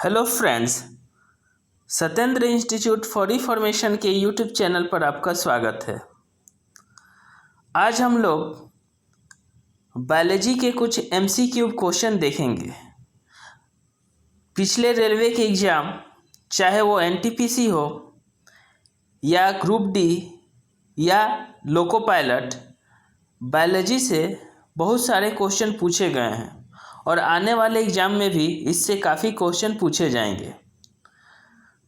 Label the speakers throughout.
Speaker 1: Hello friends, Satyendra institute for reformation के YouTube channel पर आपका स्वागत है। आज हम लोग बायोलॉजी के कुछ एमसीक्यू क्वेश्चन देखेंगे। पिछले रेलवे के एग्ज़ाम, चाहे वो एनटीपीसी हो या ग्रुप डी या लोको पायलट, बायोलॉजी से बहुत सारे क्वेश्चन पूछे गए हैं और आने वाले एग्ज़ाम में भी इससे काफ़ी क्वेश्चन पूछे जाएंगे।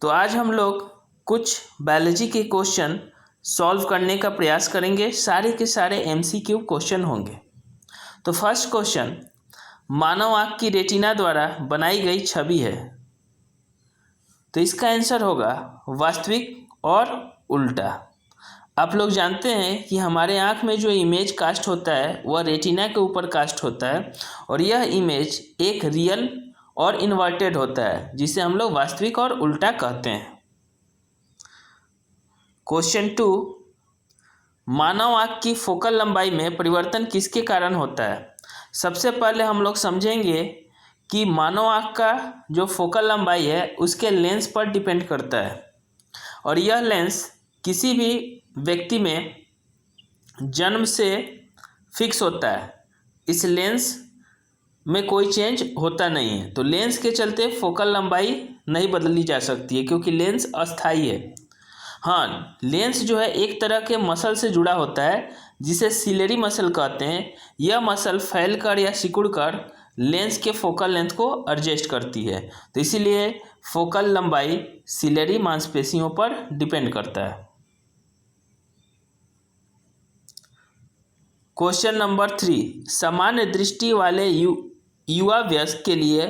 Speaker 1: तो आज हम लोग कुछ बायोलॉजी के क्वेश्चन सॉल्व करने का प्रयास करेंगे। सारे के सारे एमसीक्यू क्वेश्चन होंगे। तो फर्स्ट क्वेश्चन, मानव आँख की रेटिना द्वारा बनाई गई छवि है। तो इसका आंसर होगा वास्तविक और उल्टा। आप लोग जानते हैं कि हमारे आँख में जो इमेज कास्ट होता है वह रेटिना के ऊपर कास्ट होता है और यह इमेज एक रियल और इन्वर्टेड होता है, जिसे हम लोग वास्तविक और उल्टा कहते हैं। क्वेश्चन 2, मानव आँख की फोकल लंबाई में परिवर्तन किसके कारण होता है। सबसे पहले हम लोग समझेंगे कि मानव आँख का जो फोकल लंबाई है उसके लेंस पर डिपेंड करता है और यह लेंस किसी भी व्यक्ति में जन्म से फिक्स होता है। इस लेंस में कोई चेंज होता नहीं है। तो लेंस के चलते फोकल लंबाई नहीं बदली जा सकती है क्योंकि लेंस अस्थाई है। हाँ, लेंस जो है एक तरह के मसल से जुड़ा होता है जिसे सिलेरी मसल कहते हैं। यह मसल फैलकर या सिकुड़कर लेंस के फोकल लेंथ को एडजस्ट करती है। तो इसीलिए फोकल लंबाई सिलेरी मांसपेशियों पर डिपेंड करता है। क्वेश्चन नंबर 3, सामान्य दृष्टि वाले युवा वयस्क के लिए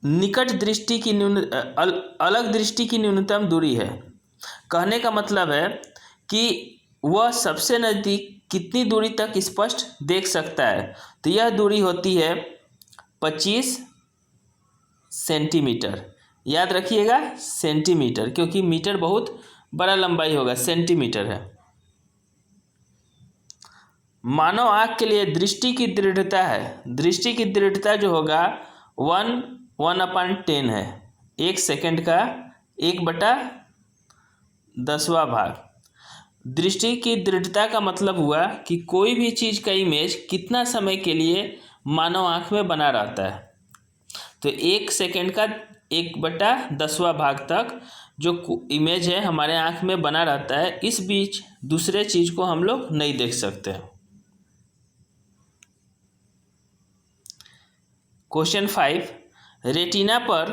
Speaker 1: निकट दृष्टि की अलग दृष्टि की न्यूनतम दूरी है। कहने का मतलब है कि वह सबसे नज़दीक कितनी दूरी तक स्पष्ट देख सकता है। तो यह दूरी होती है 25 सेंटीमीटर। याद रखिएगा सेंटीमीटर, क्योंकि मीटर बहुत बड़ा लंबाई होगा, सेंटीमीटर है। मानव आँख के लिए दृष्टि की दृढ़ता है। दृष्टि की दृढ़ता जो होगा 1/10 है। 1 सेकंड का 1/10वां भाग। दृष्टि की दृढ़ता का मतलब हुआ कि कोई भी चीज़ का इमेज कितना समय के लिए मानव आँख में बना रहता है। तो 1 सेकंड का 1/10वां भाग तक जो इमेज है हमारे आँख में बना रहता है। इस बीच दूसरे चीज़ को हम लोग नहीं देख सकते। क्वेश्चन 5, रेटिना पर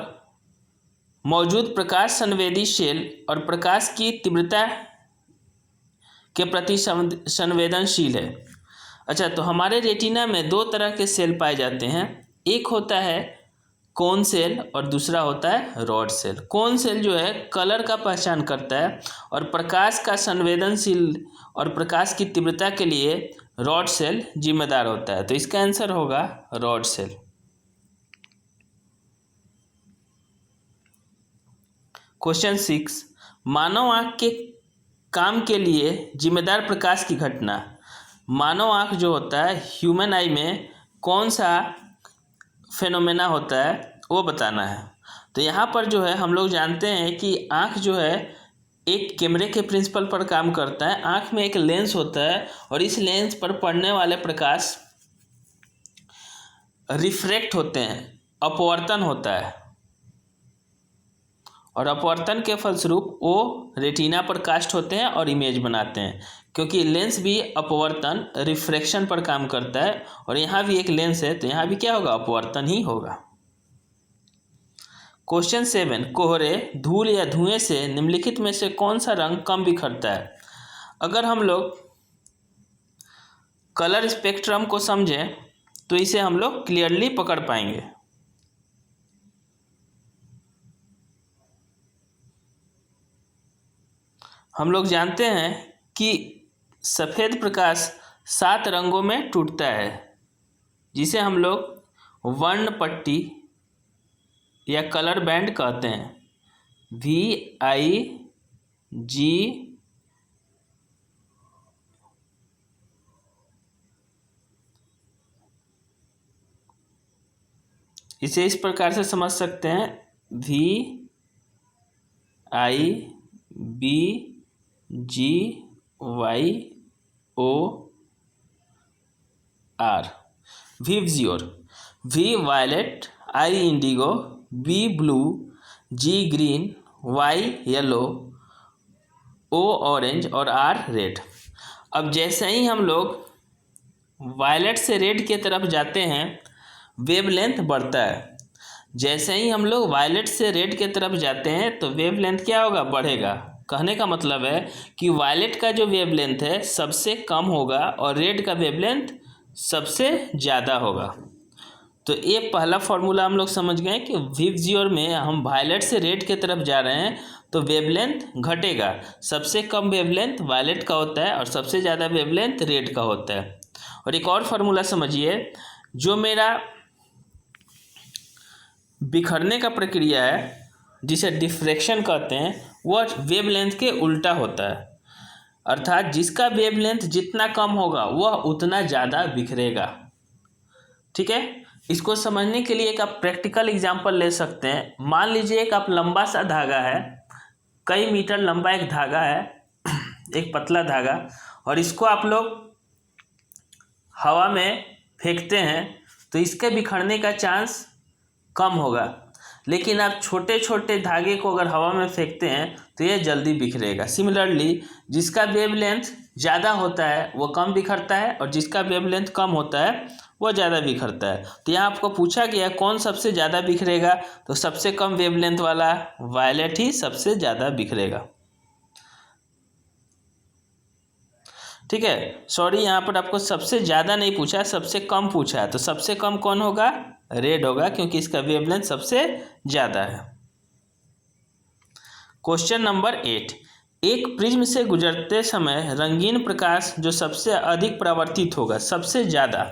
Speaker 1: मौजूद प्रकाश संवेदी सेल और प्रकाश की तीव्रता के प्रति संवेदनशील है। अच्छा, तो हमारे रेटिना में दो तरह के सेल पाए जाते हैं। एक होता है कोन सेल और दूसरा होता है रॉड सेल। कोन सेल जो है कलर का पहचान करता है और प्रकाश का संवेदनशील और प्रकाश की तीव्रता के लिए रॉड सेल जिम्मेदार होता है। तो इसका आंसर होगा रॉड सेल। क्वेश्चन 6, मानव आँख के काम के लिए जिम्मेदार प्रकाश की घटना। मानव आँख जो होता है, ह्यूमन आई में कौन सा फेनोमेना होता है वो बताना है। तो यहाँ पर जो है हम लोग जानते हैं कि आँख जो है एक कैमरे के प्रिंसिपल पर काम करता है। आँख में एक लेंस होता है और इस लेंस पर पड़ने वाले प्रकाश रिफ्रैक्ट होते हैं, अपवर्तन होता है और अपवर्तन के फलस्वरूप वो रेटिना पर कास्ट होते हैं और इमेज बनाते हैं। क्योंकि लेंस भी अपवर्तन रिफ्रैक्शन पर काम करता है और यहाँ भी एक लेंस है, तो यहाँ भी क्या होगा, अपवर्तन ही होगा। क्वेश्चन 7, कोहरे, धूल या धुएं से निम्नलिखित में से कौन सा रंग कम बिखरता है। अगर हम लोग कलर स्पेक्ट्रम को समझें तो इसे हम लोग क्लियरली पकड़ पाएंगे। हम लोग जानते हैं कि सफ़ेद प्रकाश 7 रंगों में टूटता है, जिसे हम लोग वर्ण पट्टी या कलर बैंड कहते हैं। VIG, इसे इस प्रकार से समझ सकते हैं, VIBGYOR। VIBGYOR, V violet, I indigo, B blue, G green, Y yellow, O orange और R रेड। अब जैसे ही हम लोग वायलेट से रेड की तरफ जाते हैं वेवलेंथ बढ़ता है। जैसे ही हम लोग वायलेट से रेड की तरफ जाते हैं तो वेवलेंथ क्या होगा, बढ़ेगा। कहने का मतलब है कि वायलेट का जो वेवलेंथ है सबसे कम होगा और रेड का वेवलेंथ सबसे ज़्यादा होगा। तो ये पहला फॉर्मूला हम लोग समझ गए कि विवजियोर में हम वायलेट से रेड की तरफ जा रहे हैं तो वेवलेंथ घटेगा। सबसे कम वेवलेंथ वायलेट का होता है और सबसे ज़्यादा वेवलेंथ रेड का होता है। और एक और फार्मूला समझिए, जो मेरा बिखरने का प्रक्रिया है जिसे डिफ्रैक्शन कहते हैं वह वेवलेंथ के उल्टा होता है। अर्थात जिसका वेवलेंथ जितना कम होगा वह उतना ज़्यादा बिखरेगा। ठीक है, इसको समझने के लिए एक आप प्रैक्टिकल एग्जांपल ले सकते हैं। मान लीजिए एक आप लंबा सा धागा है, कई मीटर लंबा एक धागा है, एक पतला धागा, और इसको आप लोग हवा में फेंकते हैं तो इसके बिखरने का चांस कम होगा। लेकिन आप छोटे छोटे धागे को अगर हवा में फेंकते हैं तो ये जल्दी बिखरेगा। सिमिलरली जिसका वेवलेंथ ज़्यादा होता है वो कम बिखरता है और जिसका वेवलेंथ कम होता है वो ज़्यादा बिखरता है। तो यहाँ आपको पूछा गया कौन सबसे ज़्यादा बिखरेगा, तो सबसे कम वेवलेंथ वाला वायलेट ही सबसे ज़्यादा बिखरेगा। ठीक है, सॉरी यहाँ पर आपको सबसे ज़्यादा नहीं पूछा, सबसे कम पूछा है। तो सबसे कम कौन होगा, रेड होगा, क्योंकि इसका वेवलेंथ सबसे ज़्यादा है। क्वेश्चन नंबर 8, एक प्रिज्म से गुजरते समय रंगीन प्रकाश जो सबसे अधिक परावर्तित होगा, सबसे ज़्यादा।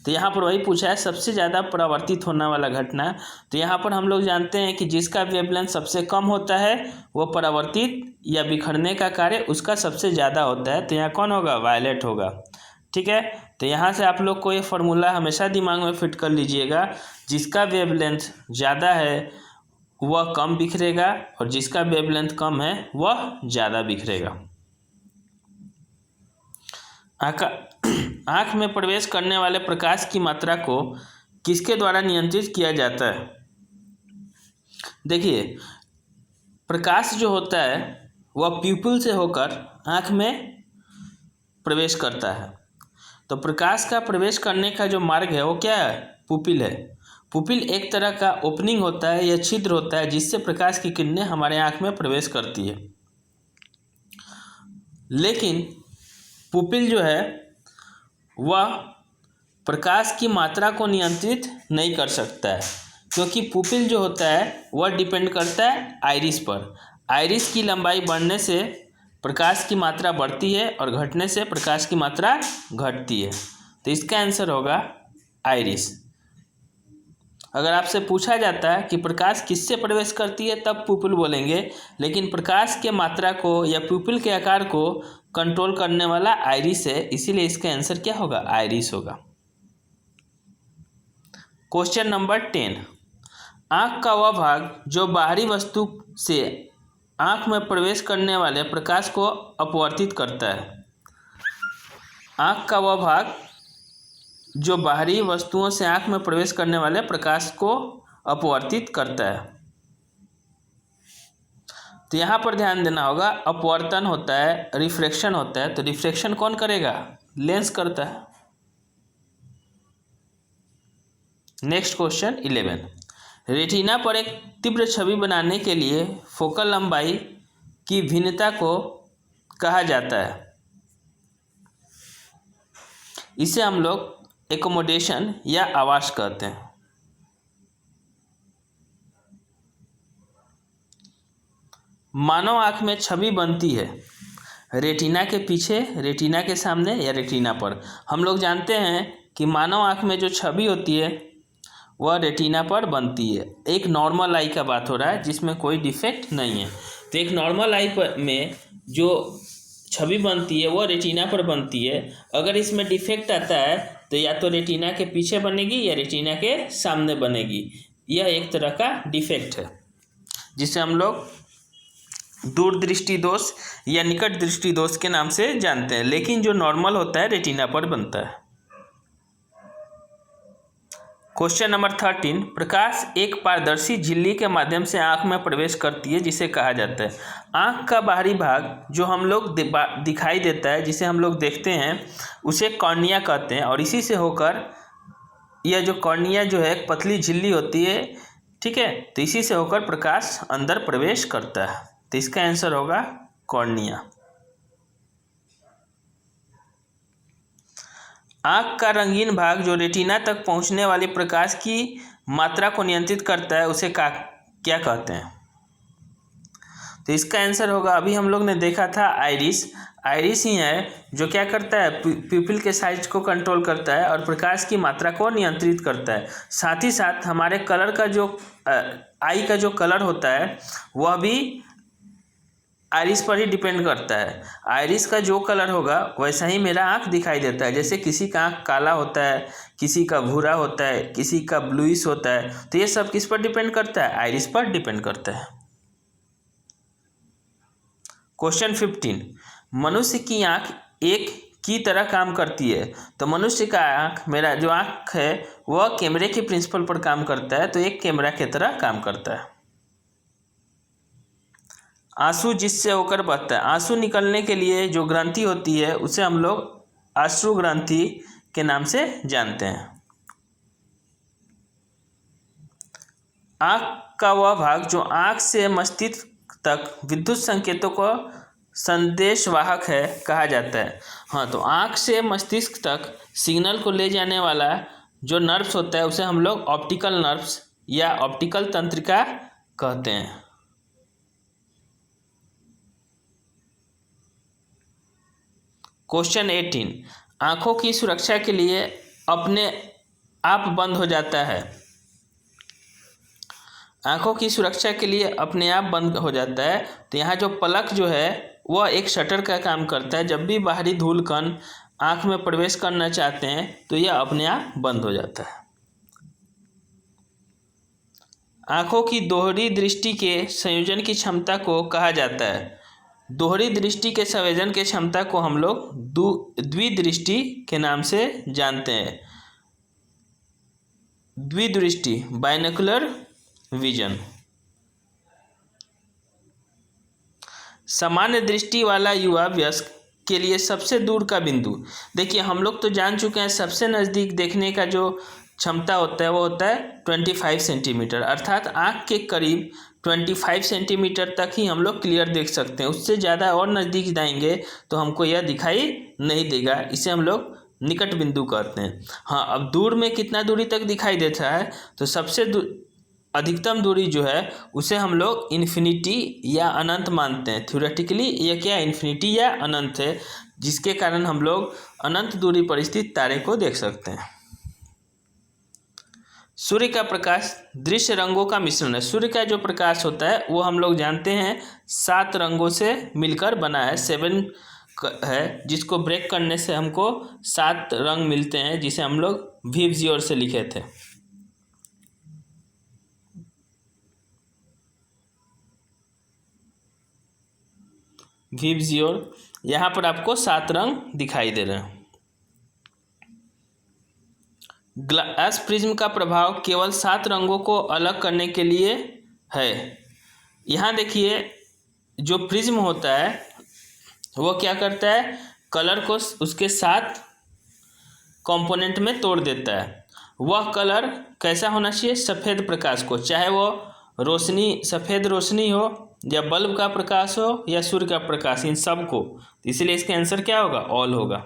Speaker 1: तो यहाँ पर वही पूछा है सबसे ज़्यादा परावर्तित होने वाला घटना। तो यहाँ पर हम लोग जानते हैं कि जिसका वेवलेंथ सबसे कम होता है वो परावर्तित या बिखरने का कार्य उसका सबसे ज़्यादा होता है। तो यहाँ कौन होगा, वायलेट होगा। ठीक है, तो यहाँ से आप लोग को ये फार्मूला हमेशा दिमाग में फिट कर लीजिएगा, जिसका वेवलेंथ ज़्यादा है वह कम बिखरेगा और जिसका वेवलेंथ कम है वह ज़्यादा बिखरेगा। आँख में प्रवेश करने वाले प्रकाश की मात्रा को किसके द्वारा नियंत्रित किया जाता है। देखिए, प्रकाश जो होता है वह प्यूपिल से होकर आँख में प्रवेश करता है। तो प्रकाश का प्रवेश करने का जो मार्ग है वो क्या है, पुपिल है। पुपिल एक तरह का ओपनिंग होता है या छिद्र होता है जिससे प्रकाश की किरणें हमारे आँख में प्रवेश करती है। लेकिन पुपिल जो है वह प्रकाश की मात्रा को नियंत्रित नहीं कर सकता है, क्योंकि पुपिल जो होता है वह डिपेंड करता है आइरिस पर। आइरिस की लंबाई बढ़ने से प्रकाश की मात्रा बढ़ती है और घटने से प्रकाश की मात्रा घटती है। तो इसका आंसर होगा आइरिस। अगर आपसे पूछा जाता है कि प्रकाश किससे प्रवेश करती है तब पुपिल बोलेंगे, लेकिन प्रकाश के मात्रा को या पुपिल के आकार को कंट्रोल करने वाला आइरिस है, इसीलिए इसका आंसर क्या होगा, आइरिस होगा। क्वेश्चन नंबर 10, आँख का वह भाग जो बाहरी वस्तु से आँख में प्रवेश करने वाले प्रकाश को अपवर्तित करता है। आँख का वह भाग जो बाहरी वस्तुओं से आँख में प्रवेश करने वाले प्रकाश को अपवर्तित करता है। तो यहाँ पर ध्यान देना होगा, अपवर्तन होता है, रिफ्रैक्शन होता है। तो रिफ्रैक्शन कौन करेगा, लेंस करता है। नेक्स्ट क्वेश्चन 11, रेटिना पर एक तीव्र छवि बनाने के लिए फोकल लंबाई की भिन्नता को कहा जाता है। इसे हम लोग एकोमोडेशन या आवास कहते हैं। मानव आँख में छवि बनती है रेटिना के पीछे, रेटिना के सामने या रेटिना पर। हम लोग जानते हैं कि मानव आँख में जो छवि होती है वह रेटिना पर बनती है। एक नॉर्मल आई का बात हो रहा है जिसमें कोई डिफेक्ट नहीं है। तो एक नॉर्मल आई में जो छवि बनती है वह रेटिना पर बनती है। अगर इसमें डिफेक्ट आता है तो या तो रेटिना के पीछे बनेगी या रेटिना के सामने बनेगी। यह एक तरह का डिफेक्ट है जिसे हम लोग दूरदृष्टि दोष या निकट दृष्टि दोष के नाम से जानते हैं, लेकिन जो नॉर्मल होता है रेटिना पर बनता है। क्वेश्चन नंबर 13, प्रकाश एक पारदर्शी झिल्ली के माध्यम से आंख में प्रवेश करती है जिसे कहा जाता है। आंख का बाहरी भाग जो हम लोग दिखाई देता है, जिसे हम लोग देखते हैं, उसे कॉर्निया कहते हैं। और इसी से होकर यह जो कॉर्निया जो है एक पतली झिल्ली होती है, ठीक है, तो इसी से होकर प्रकाश अंदर प्रवेश करता है। तो इसका आंसर होगा कॉर्निया। आँख का रंगीन भाग जो रेटिना तक पहुंचने वाली प्रकाश की मात्रा को नियंत्रित करता है उसे क्या कहते हैं? तो इसका आंसर होगा, अभी हम लोग ने देखा था आइरिस। आइरिस ही है जो क्या करता है, प्यूपिल के साइज को कंट्रोल करता है और प्रकाश की मात्रा को नियंत्रित करता है। साथ ही साथ हमारे कलर का जो आई का जो कलर होता है वह भी आइरिस पर ही डिपेंड करता है। आइरिस का जो कलर होगा वैसा ही मेरा आँख दिखाई देता है। जैसे किसी का आँख काला होता है, किसी का भूरा होता है, किसी का ब्लूइश होता है, तो ये सब किस पर डिपेंड करता है? आइरिस पर डिपेंड करता है। क्वेश्चन 15, मनुष्य की आँख एक की तरह काम करती है। तो मनुष्य का आँख, मेरा जो आँख है वह कैमरे के प्रिंसिपल पर काम करता है, तो एक कैमरा की तरह काम करता है। आंसू जिससे होकर बहता है। आंसू निकलने के लिए जो ग्रंथि होती है उसे हम लोग अश्रु ग्रंथि के नाम से जानते हैं। आँख का वह भाग जो आँख से मस्तिष्क तक विद्युत संकेतों को संदेशवाहक है कहा जाता है। हाँ, तो आँख से मस्तिष्क तक सिग्नल को ले जाने वाला जो नर्व्स होता है उसे हम लोग ऑप्टिकल नर्व्स या ऑप्टिकल तंत्रिका कहते हैं। क्वेश्चन 18, आँखों की सुरक्षा के लिए अपने आप बंद हो जाता है। आँखों की सुरक्षा के लिए अपने आप बंद हो जाता है। तो यहाँ जो पलक जो है वह एक शटर का काम करता है। जब भी बाहरी धूल कण आँख में प्रवेश करना चाहते हैं तो यह अपने आप बंद हो जाता है। आँखों की दोहरी दृष्टि के संयोजन की क्षमता को कहा जाता है। दोहरी दृष्टि के संवेदन की क्षमता को हम लोग द्विदृष्टि के नाम से जानते हैं। द्विदृष्टि, बाइनोकुलर विजन। सामान्य दृष्टि वाला युवा वयस्क के लिए सबसे दूर का बिंदु, देखिए हम लोग तो जान चुके हैं सबसे नज़दीक देखने का जो क्षमता होता है वो होता है 25 सेंटीमीटर, अर्थात आँख के करीब 25 सेंटीमीटर तक ही हम लोग क्लियर देख सकते हैं। उससे ज़्यादा और नज़दीक जाएंगे तो हमको यह दिखाई नहीं देगा। इसे हम लोग निकट बिंदु कहते हैं। हाँ, अब दूर में कितना दूरी तक दिखाई देता है, तो सबसे अधिकतम दूरी जो है उसे हम लोग इन्फिनिटी या अनंत मानते हैं। थ्योरेटिकली यह क्या इन्फिनिटी या अनंत है, जिसके कारण हम लोग अनंत दूरी पर स्थित तारे को देख सकते हैं। सूर्य का प्रकाश दृश्य रंगों का मिश्रण है। सूर्य का जो प्रकाश होता है वो हम लोग जानते हैं 7 रंगों से मिलकर बना है, 7 है, जिसको ब्रेक करने से हमको 7 रंग मिलते हैं, जिसे हम लोग विबजियोर से लिखे थे। विबजियोर, यहाँ पर आपको 7 रंग दिखाई दे रहे हैं। ग्लास प्रिज्म का प्रभाव केवल 7 रंगों को अलग करने के लिए है। यहाँ देखिए जो प्रिज्म होता है वो क्या करता है, कलर को उसके 7 कंपोनेंट में तोड़ देता है। वह कलर कैसा होना चाहिए, सफ़ेद प्रकाश को, चाहे वो रोशनी सफ़ेद रोशनी हो या बल्ब का प्रकाश हो या सूर्य का प्रकाश, इन सब को। इसलिए इसका आंसर क्या होगा, ऑल होगा।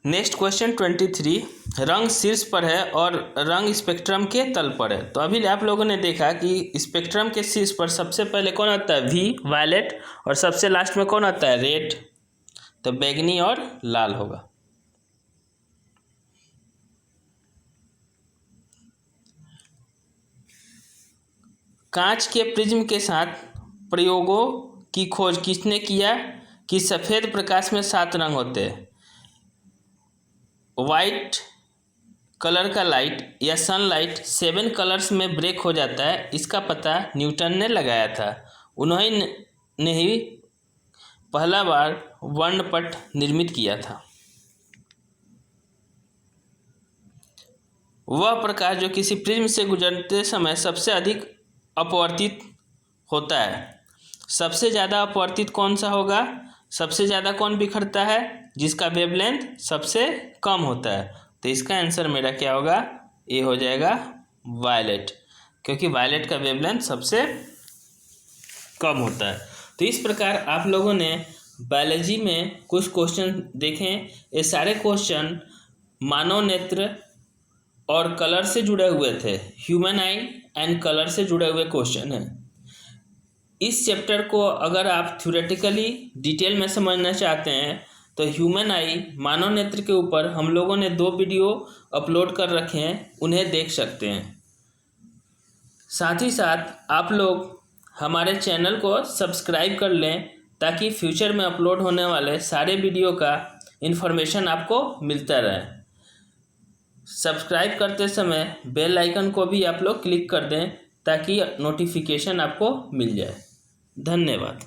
Speaker 1: नेक्स्ट क्वेश्चन 23, रंग शीर्ष पर है और रंग स्पेक्ट्रम के तल पर है। तो अभी आप लोगों ने देखा कि स्पेक्ट्रम के शीर्ष पर सबसे पहले कौन आता है, वी, वायलेट, और सबसे लास्ट में कौन आता है, रेड। तो बैंगनी और लाल होगा। कांच के प्रिज्म के साथ प्रयोगों की खोज किसने किया कि सफ़ेद प्रकाश में 7 रंग होते हैं। वाइट कलर का लाइट या सनलाइट 7 कलर्स में ब्रेक हो जाता है, इसका पता न्यूटन ने लगाया था। उन्होंने ही पहला बार वर्णपट निर्मित किया था। वह प्रकाश जो किसी प्रिज्म से गुजरते समय सबसे अधिक अपवर्तित होता है, सबसे ज़्यादा अपवर्तित कौन सा होगा? सबसे ज़्यादा कौन बिखरता है? जिसका वेवलेंथ सबसे कम होता है। तो इसका आंसर मेरा क्या होगा? ये हो जाएगा वायलेट, क्योंकि वायलेट का वेवलेंथ सबसे कम होता है। तो इस प्रकार आप लोगों ने बायोलॉजी में कुछ क्वेश्चन देखें। ये सारे क्वेश्चन मानव नेत्र और कलर से जुड़े हुए थे। ह्यूमन आई एंड कलर से जुड़े हुए क्वेश्चन हैं। इस चैप्टर को अगर आप थ्योरेटिकली डिटेल में समझना चाहते हैं तो ह्यूमन आई मानव नेत्र के ऊपर हम लोगों ने 2 वीडियो अपलोड कर रखे हैं, उन्हें देख सकते हैं। साथ ही साथ आप लोग हमारे चैनल को सब्सक्राइब कर लें ताकि फ्यूचर में अपलोड होने वाले सारे वीडियो का इन्फॉर्मेशन आपको मिलता रहे। सब्सक्राइब करते समय बेल आइकन को भी आप लोग क्लिक कर दें ताकि नोटिफिकेशन आपको मिल जाए। धन्यवाद।